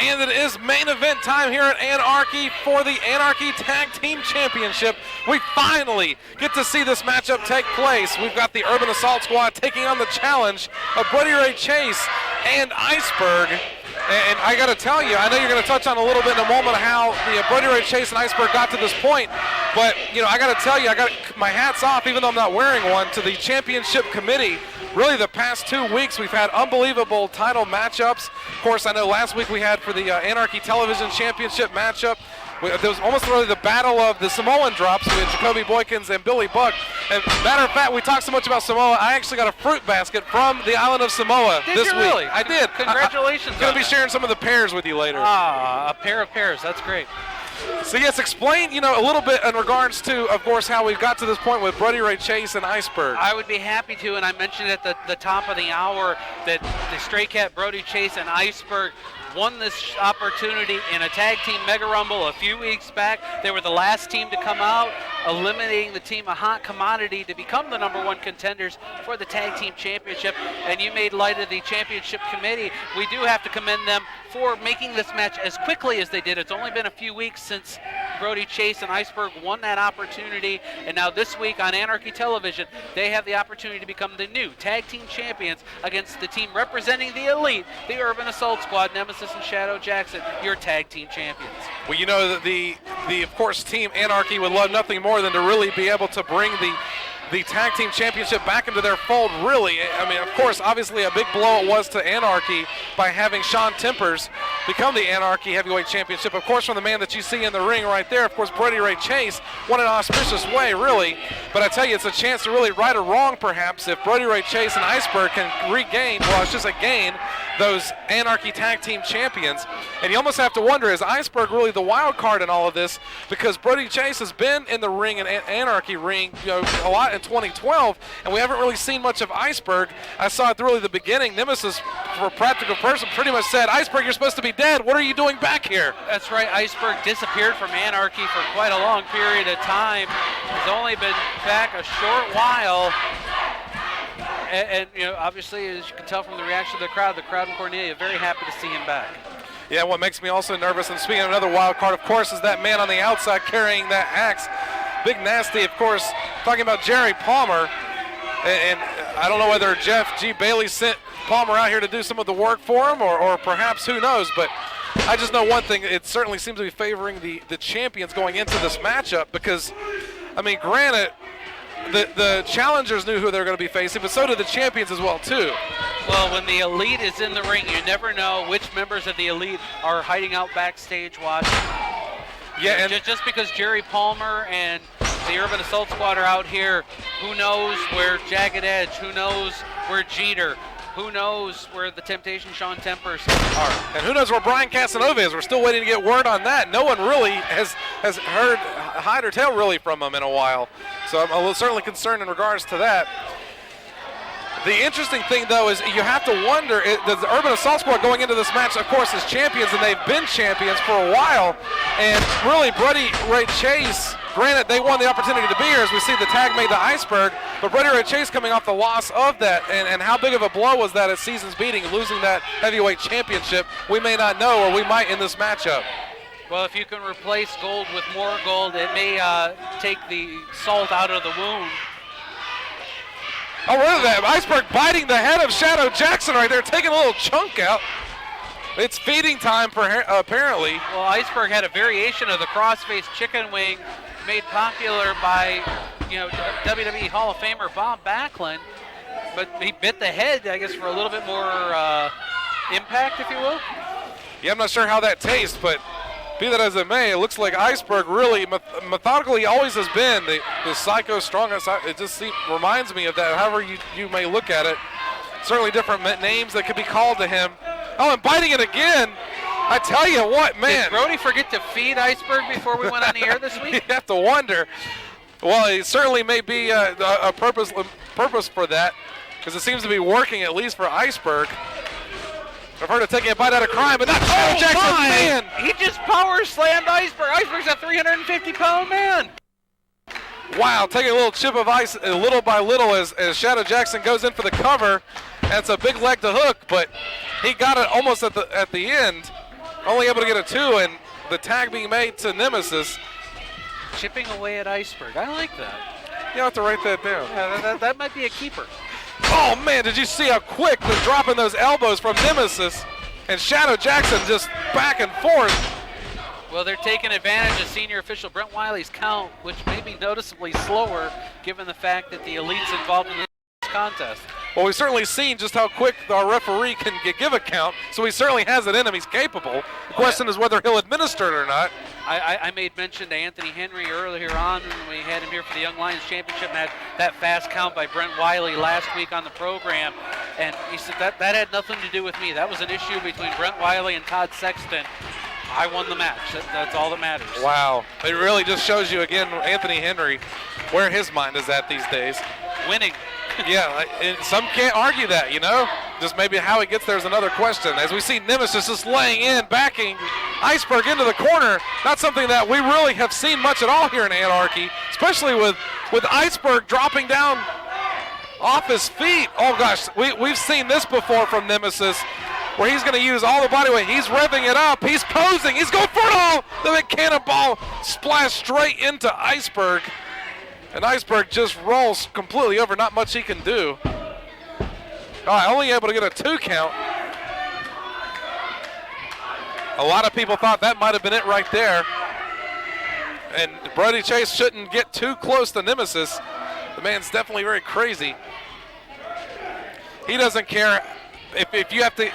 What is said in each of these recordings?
And it is main event time here at Anarchy for the Anarchy Tag Team Championship. We finally get to see this matchup take place. We've got the Urban Assault Squad taking on the challenge of Brody Ray Chase and Iceberg. And I got to tell you, I know you're going to touch on a little bit in a moment how the Brody Ray Chase and Iceberg got to this point, but I got to tell you, I got my hats off, even though I'm not wearing one, to the championship committee. Really, the past 2 weeks, we've had unbelievable title matchups. Of course, I know last week we had for the Anarchy Television Championship matchup. There was almost really the battle of the Samoan drops with Jacoby, Boykins, and Billy Buck. And matter of fact, we talked so much about Samoa, I actually got a fruit basket from the island of Samoa this week. Really? I did. Congratulations. I'm going to be sharing some of the pears with you later. A pair of pears. That's great. So yes, explain, a little bit in regards to, of course, how we've got to this point with Brody Ray Chase and Iceberg. I would be happy to, and I mentioned at the top of the hour that the Stray Cat Brody Chase and Iceberg won this opportunity in a tag team mega rumble a few weeks back. They were the last team to come out, eliminating the team a hot commodity to become the #1 contenders for the tag team championship. And you made light of the championship committee. We do have to commend them for making this match as quickly as they did. It's only been a few weeks since Brody Chase and Iceberg won that opportunity, and now this week on Anarchy Television, they have the opportunity to become the new tag team champions against the team representing the Elite, the Urban Assault Squad, Nemesis and Shadow Jackson, your tag team champions. Well, that the of course, Team Anarchy would love nothing more than to really be able to bring the tag team championship back into their fold, really. I mean, of course, obviously a big blow it was to Anarchy by having Sean Tempers become the Anarchy Heavyweight Championship. Of course, from the man that you see in the ring right there, of course, Brody Ray Chase, won in an auspicious way, really. But I tell you, it's a chance to really right a wrong, perhaps, if Brody Ray Chase and Iceberg can regain, gain those Anarchy Tag Team Champions. And you almost have to wonder, is Iceberg really the wild card in all of this? Because Brody Chase has been in the ring, in Anarchy ring, a lot in 2012, and we haven't really seen much of Iceberg. I saw at really the beginning, Nemesis, for a practical person, pretty much said, Iceberg, you're supposed to be dead. What are you doing back here? That's right. Iceberg disappeared from Anarchy for quite a long period of time. He's only been back a short while. And obviously, as you can tell from the reaction of the crowd in Cornelia, very happy to see him back. Yeah, what makes me also nervous, and speaking of another wild card, of course, is that man on the outside carrying that axe. Big Nasty, of course, talking about Jerry Palmer. And I don't know whether Jeff G. Bailey sent Palmer out here to do some of the work for him, or perhaps, who knows. But I just know one thing, it certainly seems to be favoring the champions going into this matchup because, I mean, granted, the challengers knew who they were going to be facing, but so did the champions as well, too. Well, when the Elite is in the ring, you never know which members of the Elite are hiding out backstage watching. Yeah, and just because Jerry Palmer and the Urban Assault Squad are out here, who knows where Jagged Edge, who knows where Jeter, who knows where the Temptation Sean Tempers are. And who knows where Brian Casanova is. We're still waiting to get word on that. No one really has heard hide or tail really from him in a while. So I'm certainly concerned in regards to that. The interesting thing, though, is you have to wonder, does the Urban Assault Squad going into this match, of course, as champions, and they've been champions for a while, and really Brody Ray Chase, granted, they won the opportunity to be here, as we see the tag made to Iceberg, but Brody Ray Chase coming off the loss of that, and how big of a blow was that at season's beating, losing that heavyweight championship, we may not know, or we might in this matchup. Well, if you can replace gold with more gold, it may take the salt out of the wound. Oh, look at that. Iceberg biting the head of Shadow Jackson right there, taking a little chunk out. It's feeding time, apparently. Well, Iceberg had a variation of the crossface chicken wing made popular by, WWE Hall of Famer Bob Backlund. But he bit the head, I guess, for a little bit more impact, if you will. Yeah, I'm not sure how that tastes, but be that as it may, it looks like Iceberg really methodically always has been the psycho strongest. It just reminds me of that, however you may look at it. Certainly different names that could be called to him. Oh, and biting it again. I tell you what, man. Did Brody forget to feed Iceberg before we went on the air this week? You have to wonder. Well, it certainly may be a purpose for that, because it seems to be working, at least for Iceberg. I've heard of taking a bite out of crime, but not Shadow Jackson, man. He just power slammed Iceberg. Iceberg's a 350-pound man. Wow, taking a little chip of ice little by little as Shadow Jackson goes in for the cover. That's a big leg to hook, but he got it almost at the end. Only able to get a 2, and the tag being made to Nemesis. Chipping away at Iceberg. I like that. You have to write that down. Yeah, that might be a keeper. Oh, man, did you see how quick the dropping those elbows from Nemesis? And Shadow Jackson just back and forth. Well, they're taking advantage of senior official Brent Wiley's count, which may be noticeably slower given the fact that the elite's involved in this contest. Well, we've certainly seen just how quick our referee can give a count, so he certainly has it in him. He's capable. The question is whether he'll administer it or not. I made mention to Anthony Henry earlier on when we had him here for the Young Lions Championship and had that fast count by Brent Wiley last week on the program. And he said that had nothing to do with me. That was an issue between Brent Wiley and Todd Sexton. I won the match. That's all that matters. Wow. It really just shows you, again, Anthony Henry, where his mind is at these days. Winning. Yeah, some can't argue that, you know? Just maybe how he gets there is another question. As we see Nemesis just laying in, backing Iceberg into the corner. Not something that we really have seen much at all here in Anarchy, especially with Iceberg dropping down off his feet. Oh, gosh, we've seen this before from Nemesis, where he's going to use all the body weight. He's revving it up. He's posing. He's going for it all. The big cannonball splash straight into Iceberg. And Iceberg just rolls completely over. Not much he can do. Only able to get a 2 count. A lot of people thought that might have been it right there. And Brody Chase shouldn't get too close to Nemesis. The man's definitely very crazy. He doesn't care if you have to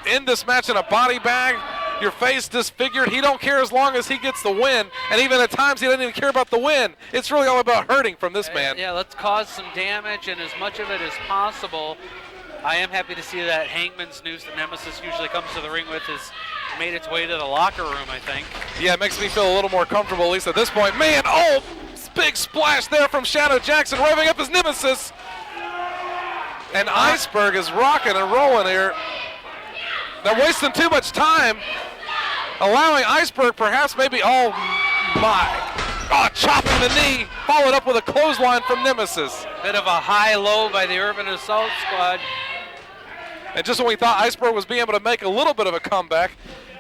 end this match in a body bag, your face disfigured. He don't care as long as he gets the win. And even at times he doesn't even care about the win. It's really all about hurting from this man. Yeah, let's cause some damage and as much of it as possible. I am happy to see that Hangman's noose that Nemesis usually comes to the ring with has made its way to the locker room, I think. Yeah, it makes me feel a little more comfortable, at least at this point. Man, oh, big splash there from Shadow Jackson, revving up his Nemesis. And Iceberg is rocking and rolling here. They're wasting too much time, allowing Iceberg perhaps maybe, oh my. Oh, chopping the knee, followed up with a clothesline from Nemesis. Bit of a high-low by the Urban Assault Squad. And just when we thought Iceberg was being able to make a little bit of a comeback,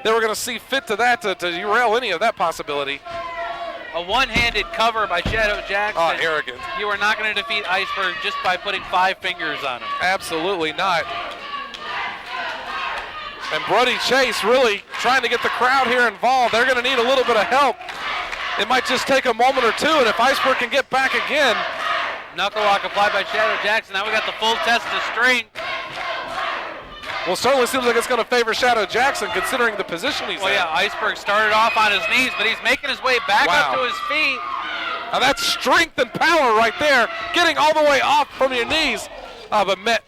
they were going to see fit to that to derail any of that possibility. A one-handed cover by Shadow Jackson. Oh, arrogant. You are not going to defeat Iceberg just by putting 5 fingers on him. Absolutely not. And Brody Chase really trying to get the crowd here involved. They're going to need a little bit of help. It might just take a moment or two, and if Iceberg can get back again. Knuckle lock applied by Shadow Jackson. Now we got the full test of strength. Well, certainly seems like it's going to favor Shadow Jackson considering the position he's in. Well, yeah, Iceberg started off on his knees, but he's making his way back up to his feet. Now that's strength and power right there, getting all the way off from your knees. But met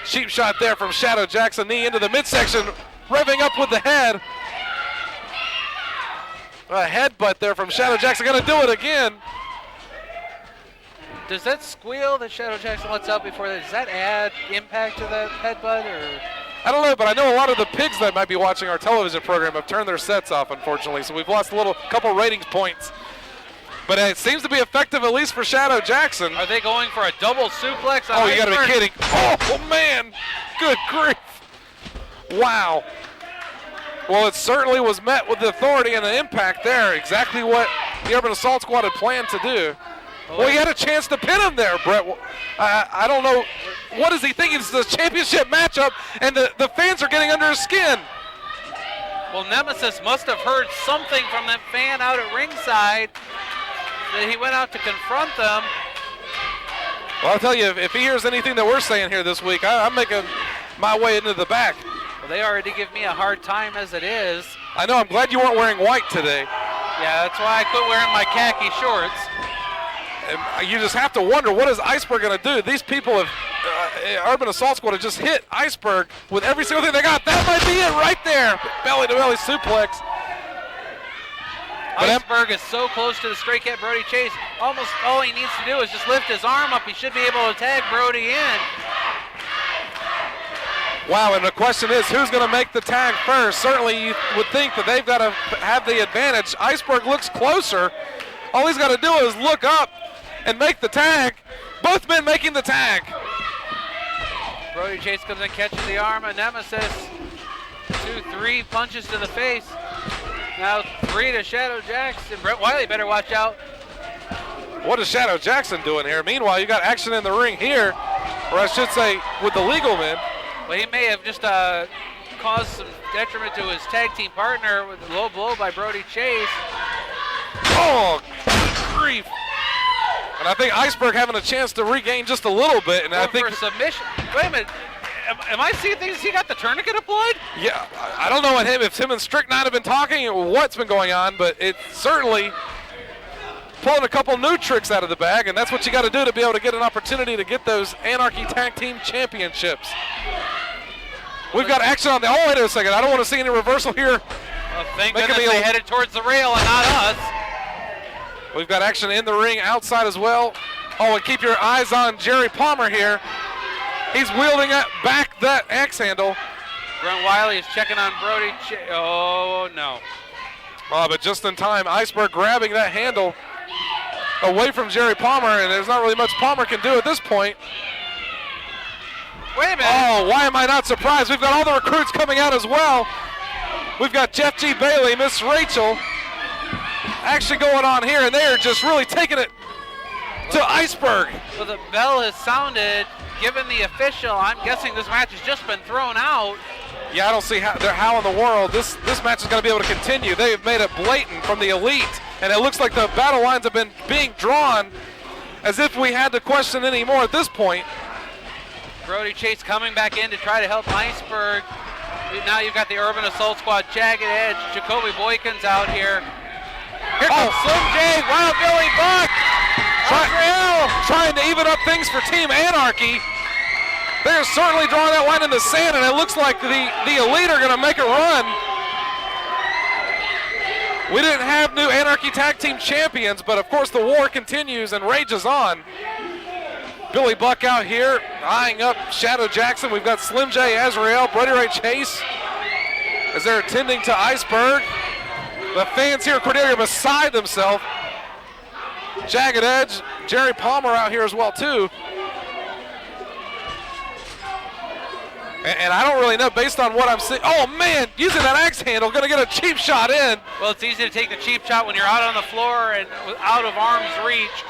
cheap shot there from Shadow Jackson, knee into the midsection, revving up with the head. A headbutt there from Shadow Jackson, gonna do it again. Does that squeal that Shadow Jackson lets out before that, does that add impact to that headbutt, or? I don't know, but I know a lot of the pigs that might be watching our television program have turned their sets off, unfortunately, so we've lost a couple ratings points. But it seems to be effective, at least for Shadow Jackson. Are they going for a double suplex on Oh, you gotta be kidding. Oh, man, good grief. Wow. Well, it certainly was met with the authority and the impact there. Exactly what the Urban Assault Squad had planned to do. Well, he had a chance to pin him there, Brett. I don't know. What is he thinking? It's the championship matchup, and the fans are getting under his skin. Well, Nemesis must have heard something from that fan out at ringside that he went out to confront them. Well, I'll tell you, if he hears anything that we're saying here this week, I'm making my way into the back. Well, they already give me a hard time as it is. I know. I'm glad you weren't wearing white today. Yeah, that's why I quit wearing my khaki shorts. And you just have to wonder, what is Iceberg going to do? These people have, Urban Assault Squad have just hit Iceberg with every single thing they got. That might be it right there. Belly-to-belly suplex. But Iceberg is so close to the straight cat Brody Chase. Almost all he needs to do is just lift his arm up. He should be able to tag Brody in. Wow, and the question is, who's going to make the tag first? Certainly you would think that they've got to have the advantage. Iceberg looks closer. All he's got to do is look up and make the tag. Both men making the tag. Brody Chase comes and catches the arm of Nemesis. 2 2, 3 punches to the face. Now 3 to Shadow Jackson. Brent Wiley better watch out. What is Shadow Jackson doing here? Meanwhile, you got action in the ring here, or I should say with the legal men. Well, he may have just caused some detriment to his tag team partner with a low blow by Brody Chase. Oh, grief. And I think Iceberg having a chance to regain just a little bit. And I think for submission. Wait a minute. Am I seeing things? He got the tourniquet applied? Yeah, I don't know if him and Strychnine have been talking or what's been going on, but it's certainly pulling a couple new tricks out of the bag, and that's what you got to do to be able to get an opportunity to get those Anarchy Tag Team Championships. We've got action on the, oh, wait a second, I don't want to see any reversal here. Well, thank goodness they headed towards the rail and not us. We've got action in the ring outside as well. Oh, and keep your eyes on Jerry Palmer here. He's wielding back that axe handle. Brent Wiley is checking on Brody. Oh, no. Oh, but just in time, Iceberg grabbing that handle away from Jerry Palmer, and there's not really much Palmer can do at this point. Wait a minute. Oh, why am I not surprised? We've got all the recruits coming out as well. We've got Jeff G. Bailey, Miss Rachael, action going on here, and they are just really taking it to Iceberg. Well, the bell has sounded. Given the official, I'm guessing this match has just been thrown out. Yeah, I don't see how in the world this match is going to be able to continue. They've made it blatant from the Elite, and it looks like the battle lines have been being drawn as if we had to question any more at this point. Brody Chase coming back in to try to help Iceberg. Now you've got the Urban Assault Squad, Jagged Edge, Jacoby Boykins out here. Here comes Slim J, Wild Billy Buck. Azrael trying to even up things for Team Anarchy. They're certainly drawing that line in the sand, and it looks like the Elite are going to make a run. We didn't have new Anarchy Tag Team Champions, but of course the war continues and rages on. Billy Buck out here eyeing up Shadow Jackson. We've got Slim J, Azrael, Brody Ray Chase as they're attending to Iceberg. The fans here in Cordelia are beside themselves. Jagged Edge, Jerry Palmer out here as well too. And I don't really know based on what I'm seeing. Oh man, using that axe handle, gonna get a cheap shot in. Well, it's easy to take the cheap shot when you're out on the floor and out of arm's reach.